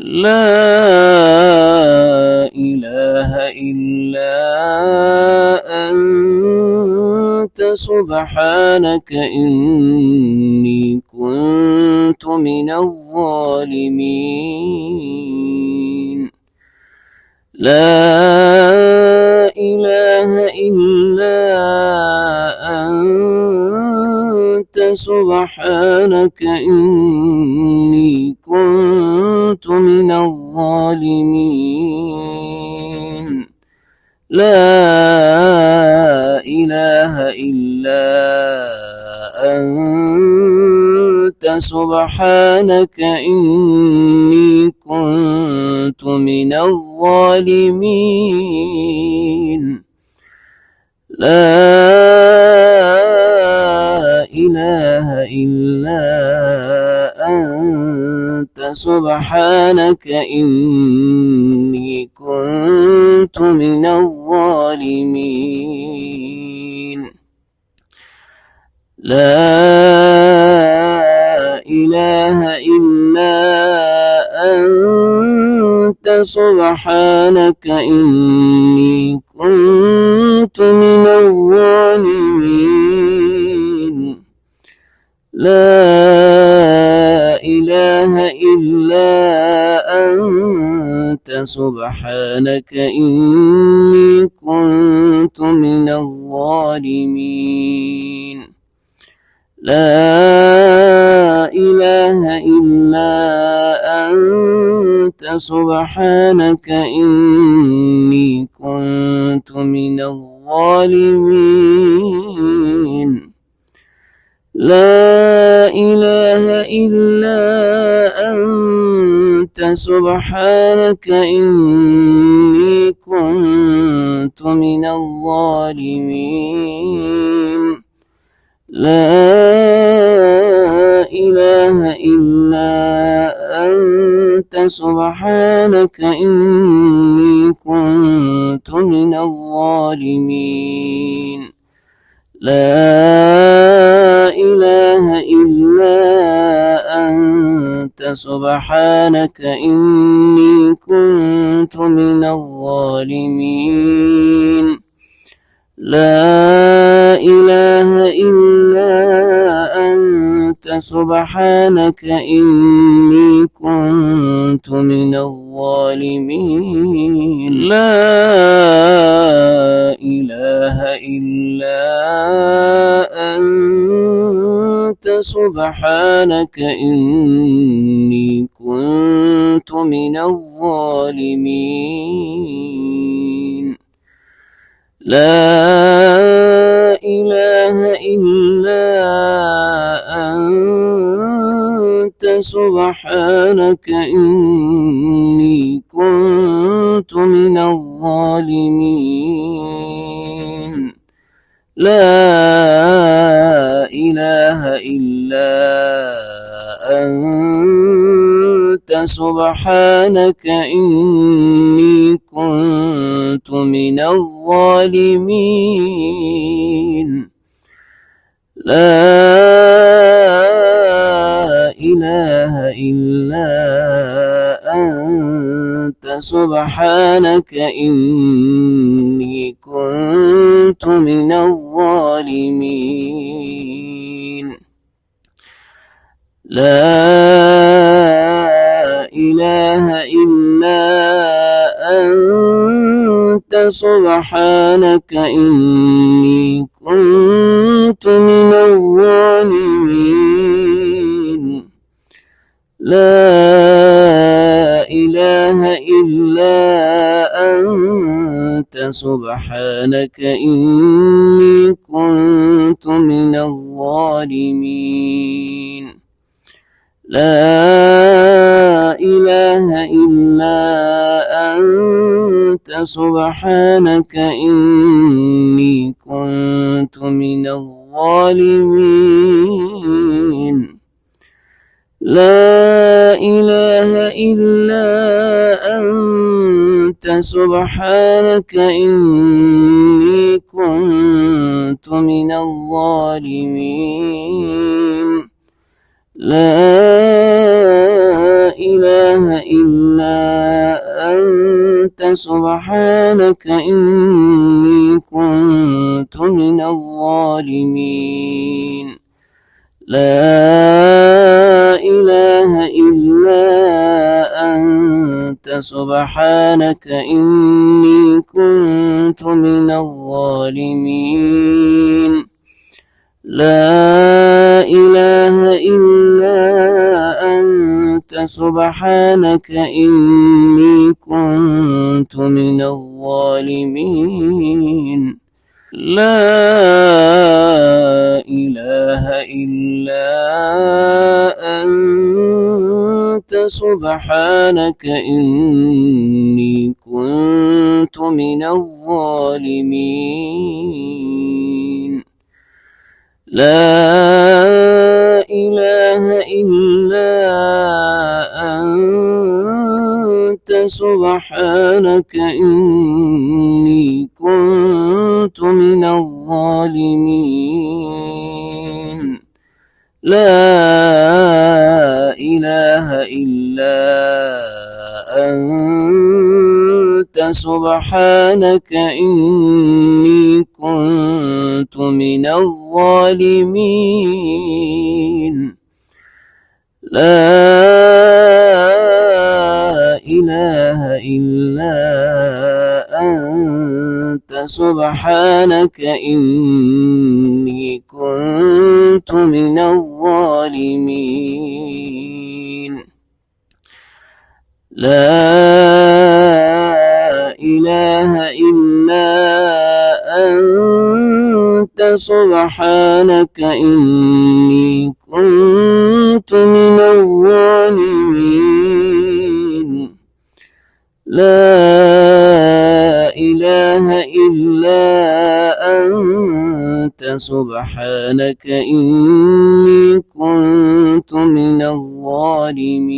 لا إله إلا أنت سبحانك إني كنت من الظالمين. لا إله إلا أنت سبحانك إني كنت من الظالمين. لا إله إلا أنت سبحانك إني كنت من الظالمين. لا إله إلا أنت سبحانك إني كنت من الظالمين. لا إله إلا أنت سبحانك إني كنت من الظالمين. لا إله إلا أنت سبحانك إني كنت من الظالمين. لا إله إلا أنت سبحانك إني كنت من الظالمين. لا إله إلا أنت سبحانك إني كنت من الظالمين. لا إله إلا أنت سبحانك إني كنت من الظالمين. لا إله إلا أنت سبحانك إني كنت من الظالمين. لا إله إلا أنت سبحانك إني كنت من الظالمين. لا إله إلا أنت سبحانك إني كنت من الظالمين. لا إله إلا أنت سبحانك إني كنت من الظالمين. لا إله إلا أنت سبحانك إني كنت من الظالمين. لا إله إلا أنت سبحانك إني كنت من الظالمين. لا إله إلا أنت سبحانك إني كنت من الظالمين. لا إله إلا أنت سبحانك إني كنت من الظالمين. لا إله إلا أنت سبحانك إني كنت من الظالمين. لا إله إلا أنت سبحانك إني كنت من الظالمين. إله إلا أنت سبحانك إني كنت من الظالمين لا إله إلا أنت سبحانك إني كنت من الظالمين لا إله إلا أنت سبحانك إني كنت من الظالمين لا إله إلا أنت سبحانك إني كنت من الظالمين لا إله إلا أنت سبحانك إني كنت من الظالمين لا إله إلا أنت سبحانك إني كنت من الظالمين لا إله إلا أنت سبحانك إني كنت من الظالمين لا إله إلا أنت سبحانك إني كنت من الظالمين لا إله إلا أنت سبحانك إني كنت من الظالمين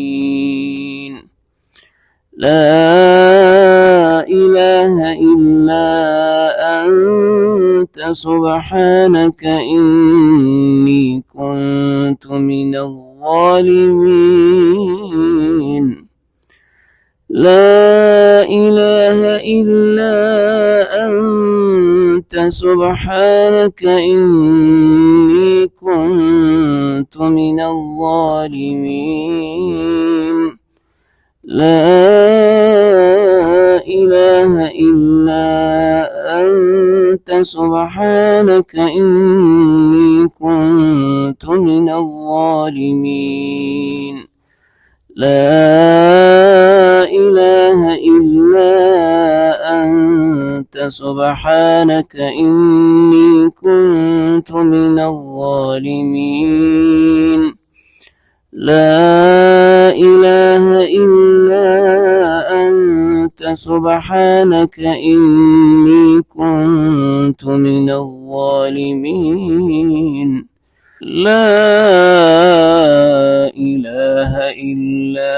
لا إله إلا أنت سبحانك إني كنت من الظالمين لا إله إلا أنت سبحانك إني كنت من الظالمين لا إله إلا أنت سبحانك إني كنت من الظالمين لا إله إلا أنت سبحانك إني كنت من الظالمين لا إله إلا أنت سبحانك إني كنت من الظالمين لا إله إلا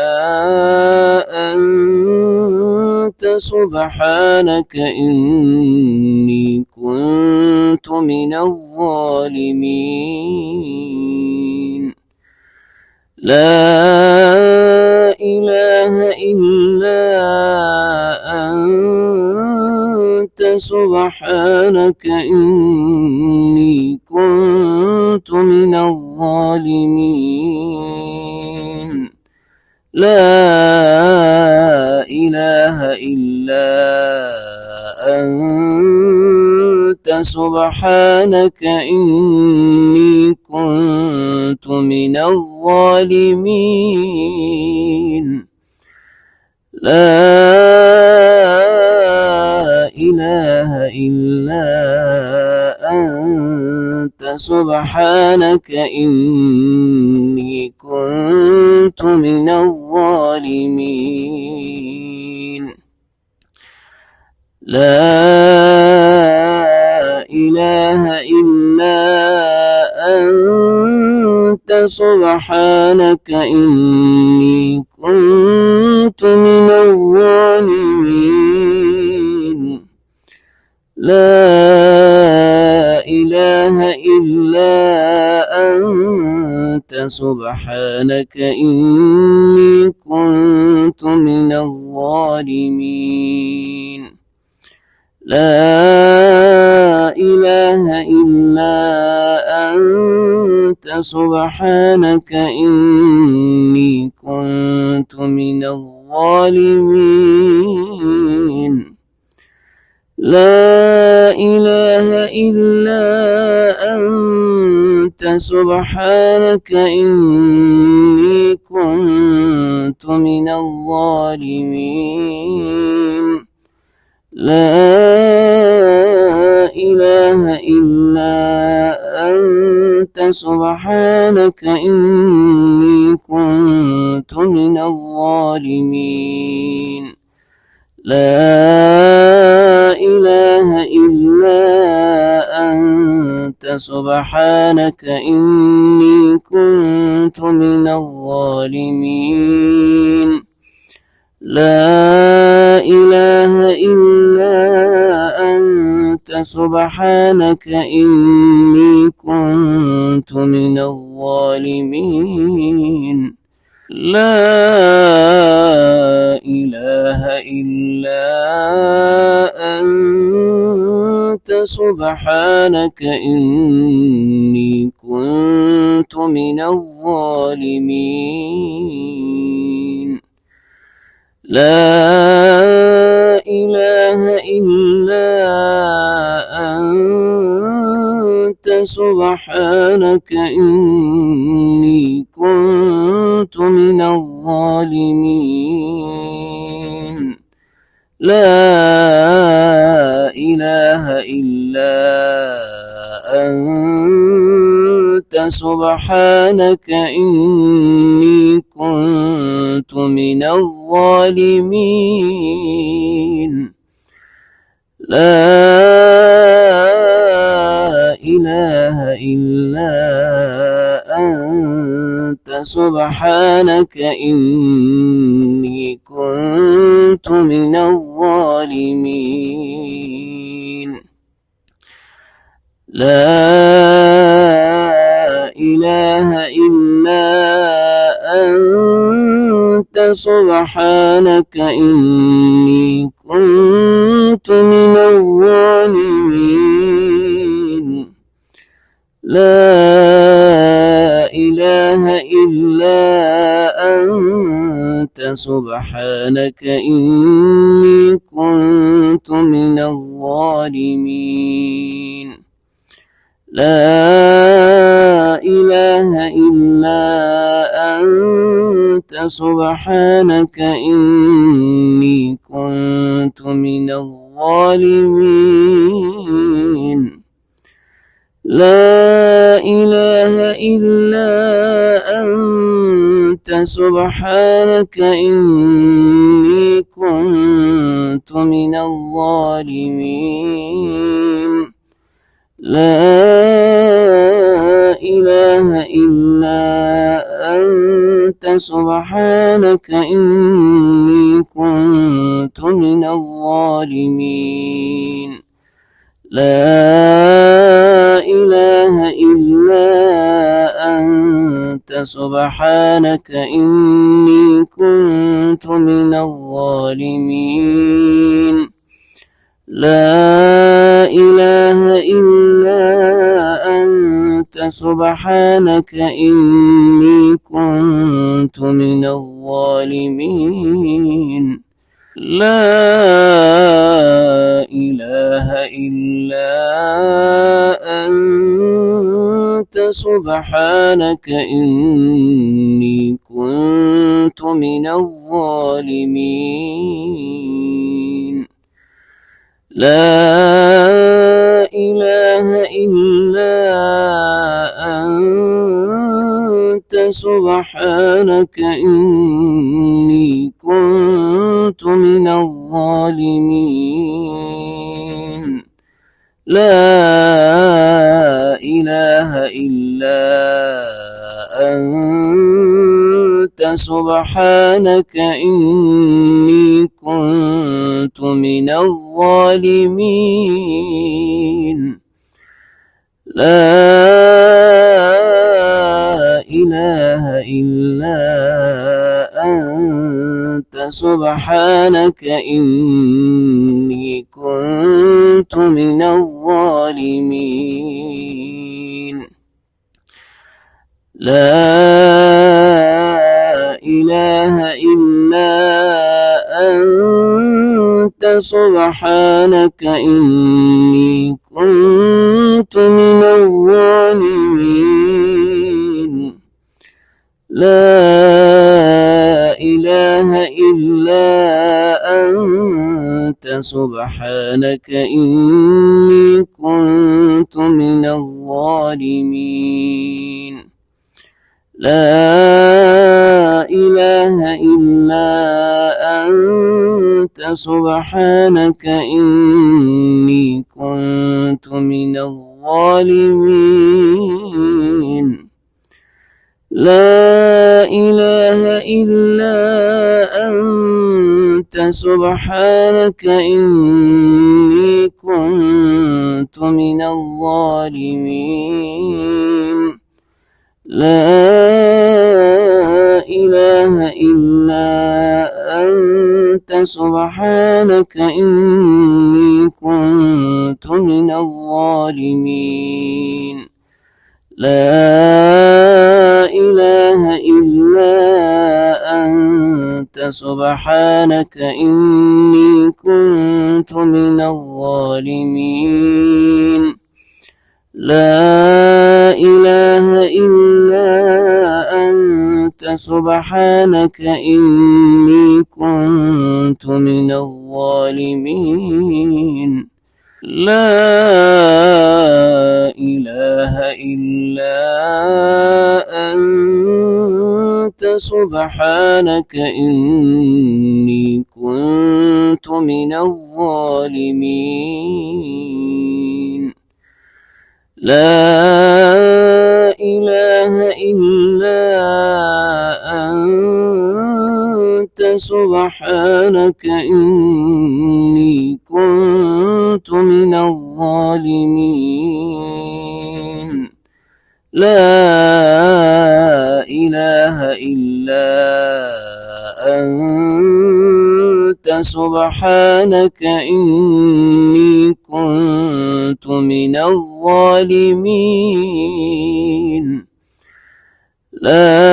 أنت سبحانك إني كنت من الظالمين لا إله إلا أنت سبحانك إني كنت من الظالمين لا إله إلا أنت سبحانك إني كنت من الظالمين لا إله إلا أنت سبحانك إني كنت من الظالمين لا إله إلا أنت سبحانك إني كنت من الظالمين لا إله إلا أنت سبحانك إني كنت من الظالمين لا إله إلا أنت سبحانك إني كنت من الظالمين لا إله إلا أنت سبحانك إني كنت من الظالمين لا إله إلا أنت سبحانك إني كنت من الظالمين لا إله إلا أنت سبحانك إني كنت من الظالمين لا إله إلا أنت سبحانك إني كنت من الظالمين لا إله إلا أنت سبحانك إني كنت من الظالمين لا إله إلا أنت سبحانك إني كنت من الظالمين لا إله إلا أنت سبحانك إني كنت من الظالمين لا إله إلا أنت سبحانك إني كنت من الظالمين لا إله إلا أنت سبحانك إني كنت من الظالمين لا إله إلا أنت سبحانك إني كنت من الظالمين لا إله إلا أنت سبحانك إني كنت من الظالمين لا إله إلا أنت سبحانك إني كنت من الظالمين لا إله إلا أنت سبحانك إني كنت من الظالمين لا إله إلا أنت سبحانك إني كنت من الظالمين لا إله إلا أنت سبحانك إني كنت من الظالمين لا إله إلا أنت سبحانك إني كنت من الظالمين لا إله إلا أنت سبحانك إني كنت من الظالمين لا إله إلا أنت سبحانك إني كنت من الظالمين لا إله إلا أنت سبحانك إني كنت من الظالمين. لا إله إلا أنت سبحانك إني كنت من الظالمين. لا إله إلا أنت سبحانك إني كنت من الظالمين. لا إله إلا أنت سبحانك إني كنت من الظالمين. لا إله إلا أنت سبحانك إني كنت من الظالمين. لا إله إلا أنت سبحانك إني كنت من الظالمين. لا إله إلا أنت سبحانك إني كنت من الظالمين. لا إله إلا أنت سبحانك إني كنت من الظالمين. لا إله إلا أنت سبحانك إني كنت من الظالمين. لا إله إلا أنت سبحانك إني كنت من الظالمين. لا إله إلا أنت سبحانك إني كنت من الظالمين. لا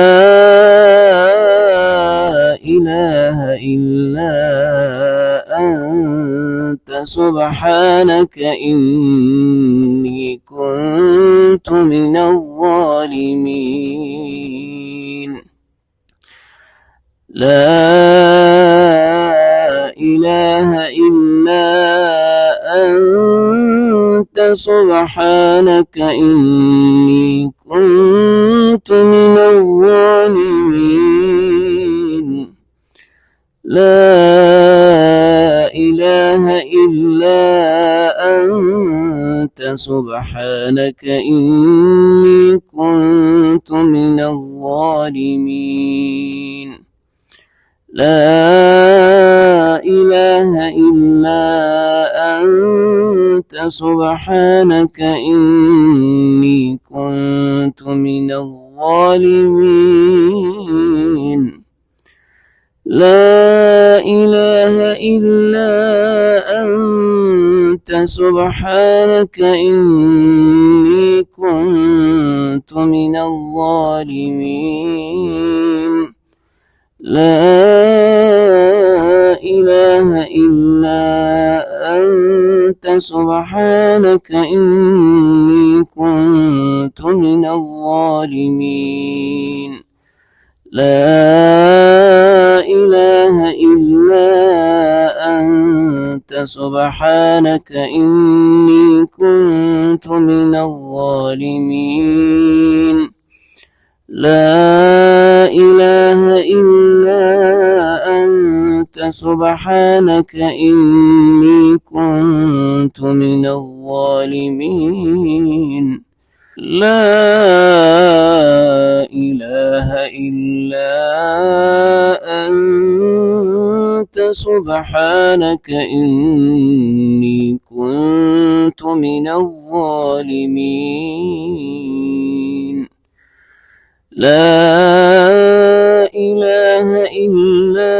إله إلا أنت سبحانك إني كنت من الظالمين. لا إله إلا أنت سبحانك إني كنت من الظالمين. لا إله إلا أنت سبحانك إني كنت من الظالمين. لا إله إلا أنت سبحانك إني كنت من الظالمين. لا إله إلا أنت سبحانك إني كنت من الظالمين. لا إله إلا أنت سبحانك إني كنت من الظالمين. لا إله إلا أنت سبحانك إني كنت من الظالمين. لا إله إلا أنت سبحانك إني كنت من الظالمين. لا إله إلا أنت سبحانك إني كنت من الظالمين. لا إله إلا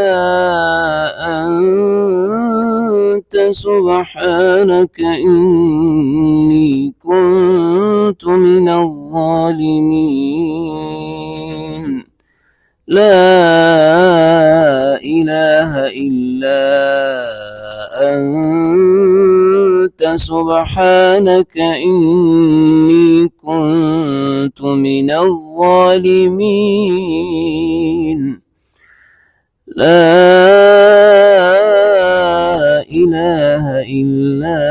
أنت سبحانك إني كنت من الظالمين لا إله إلا أنت سبحانك إني كنت من الظالمين لا إله إلا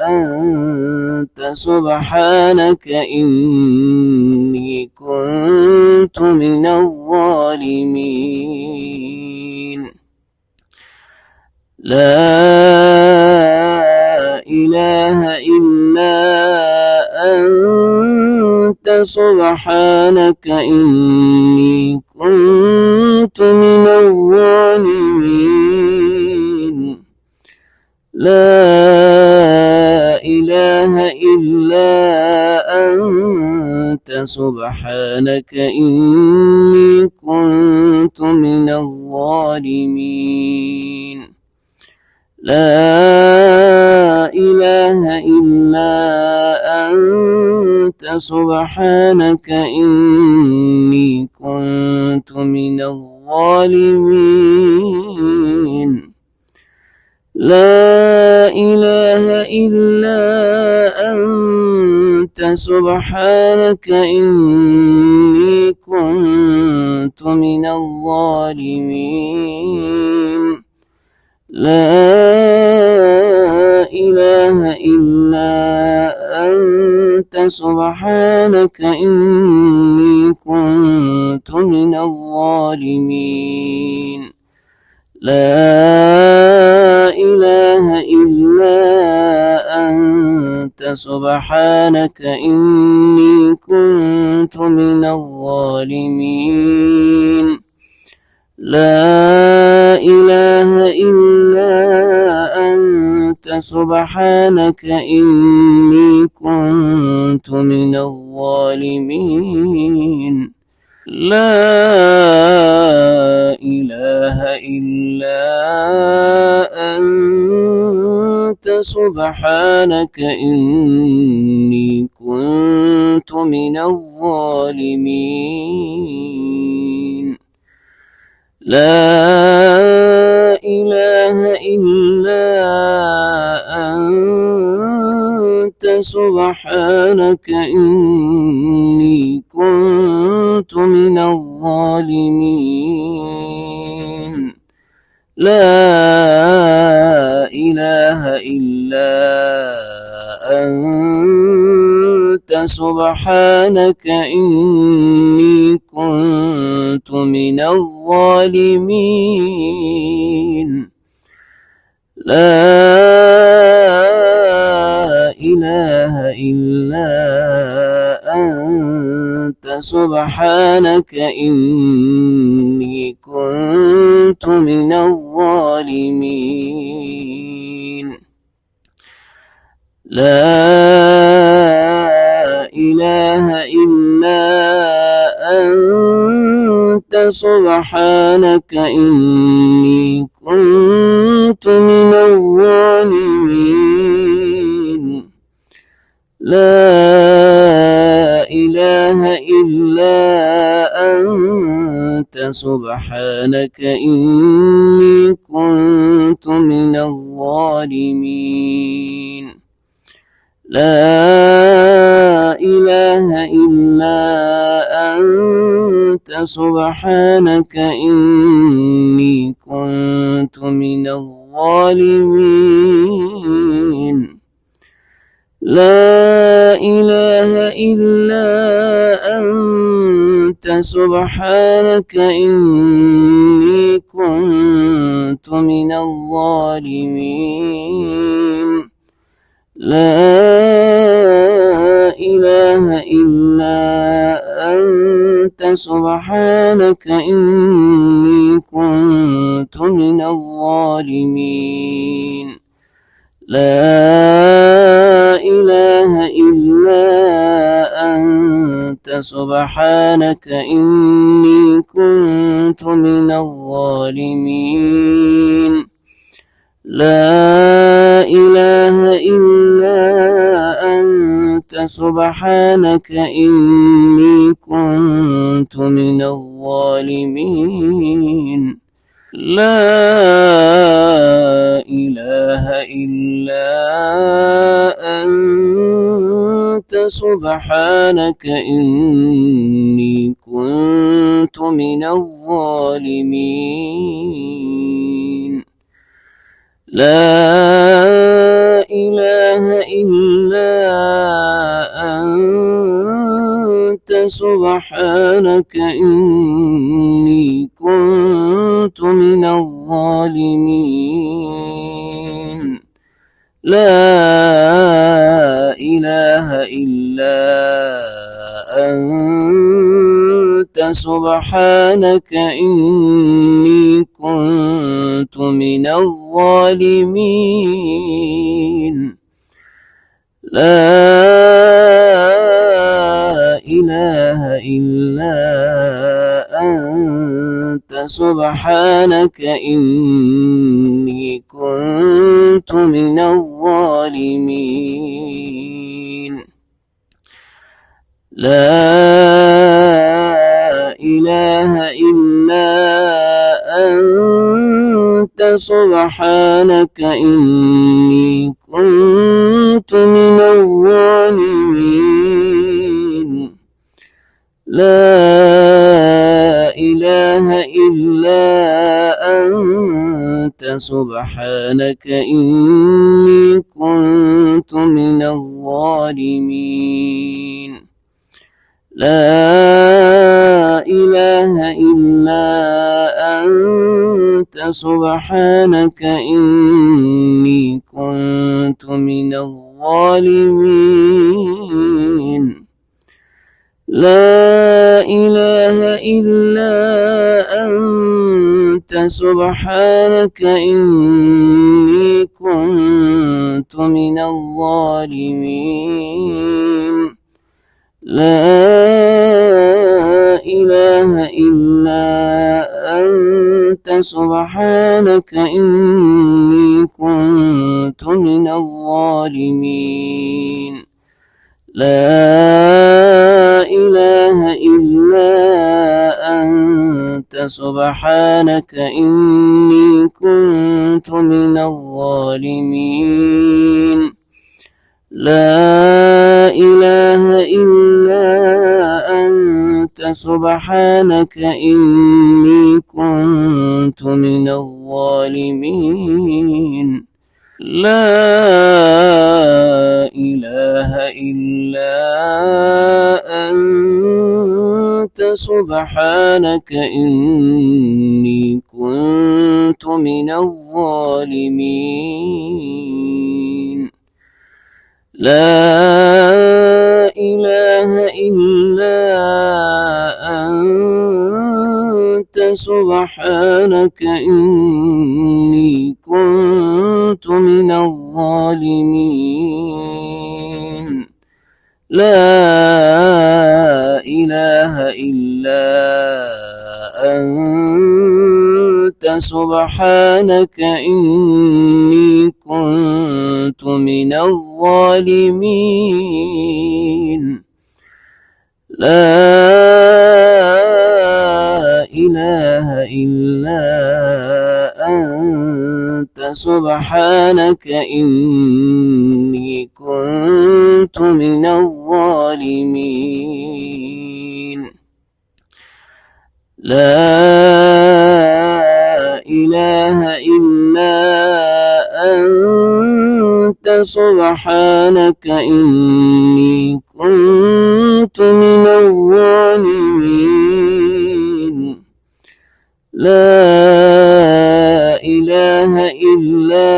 أنت سبحانك إني كنت من الظالمين لا إله إلا أنت سبحانك إني كنت من الظالمين لا إله إلا أنت سبحانك إني كنت من الظالمين لا إله إلا أنت سبحانك إني كنت من الظالمين لا إله إلا أنت سبحانك إني كنت من الظالمين لا إله إلا أنت سبحانك إني كنت من الظالمين لا إله إلا أنت سبحانك إني كنت من الظالمين لا إله إلا أنت سبحانك إني كنت من الظالمين لا إله إلا أنت سبحانك إني كنت من الظالمين لا إله إلا أنت سبحانك إني كنت من الظالمين لا إله إلا أنت سبحانك إني كنت من الظالمين لا إله إلا أنت سبحانك إني كنت من الظالمين لا إله إلا أنت سبحانك إني كنت من الظالمين لا إله إلا أنت سبحانك إني كنت من الظالمين لا إله إلا أنت سبحانك إني كنت من الظالمين لا إله إلا أنت سبحانك إني كنت من الظالمين لا إله إلا أنت سبحانك إني كنت من الظالمين لا إله إلا أنت سبحانك إني كنت من الظالمين لا إله إلا أنت سبحانك إني كنت من الظالمين لا إله إلا أنت سبحانك إني كنت من الظالمين لا إله إلا أنت سبحانك إني كنت من الظالمين لا إله إلا أنت سبحانك إني كنت من الظالمين لا إله إلا أنت سبحانك إني كنت من الظالمين لا إله إلا أنت سبحانك إني كنت من الظالمين لا إله إلا أنت سبحانك إني كنت من الظالمين لا إله إلا أنت سبحانك إني كنت من الظالمين لا إله إلا أنت سبحانك إني كنت من الظالمين لا إله إلا أنت سبحانك إني كنت من الظالمين لا إله إلا أنت سبحانك إني كنت من الظالمين لا إله إلا أنت سبحانك إني كنت من الظالمين لا إله إلا أنت سبحانك إني كنت من الظالمين لا إله إلا أنت سبحانك إني كنت من الظالمين لا إله إلا أنت سبحانك إني كنت من الظالمين لا إله إلا أنت سبحانك إني كنت من الظالمين لا إله إلا أنت سبحانك إني كنت من الظالمين لا إله إلا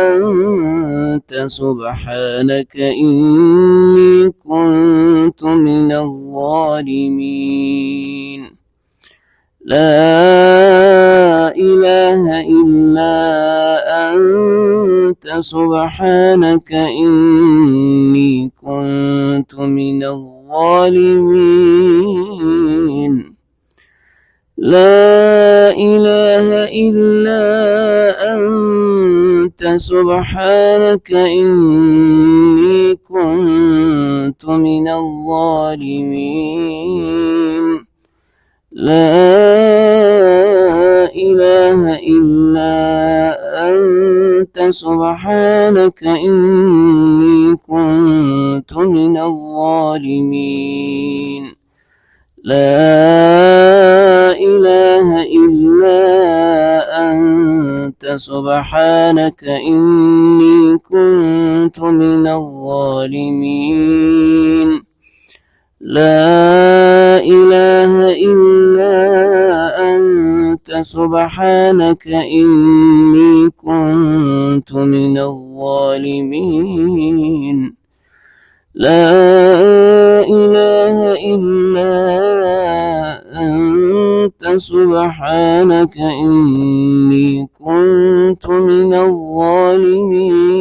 أنت سبحانك إني كنت من الظالمين لا إله إلا أنت سبحانك إني كنت من الظالمين لا إله إلا أنت سبحانك إني كنت من الظالمين لا إله إلا أنت سبحانك إني كنت من الظالمين لا إله إلا أنت سبحانك إني كنت من الظالمين لا إله إلا أنت سبحانك إني كنت من الظالمين لا إله إلا أنت سبحانك إني كنت من الظالمين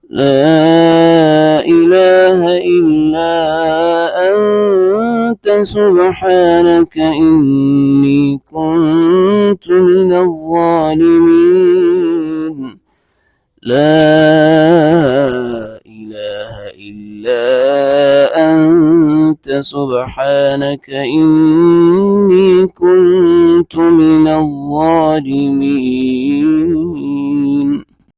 لا إله إلا أنت سبحانك إني كنت من الظالمين لا إله إلا أنت سبحانك إني كنت من الظالمين.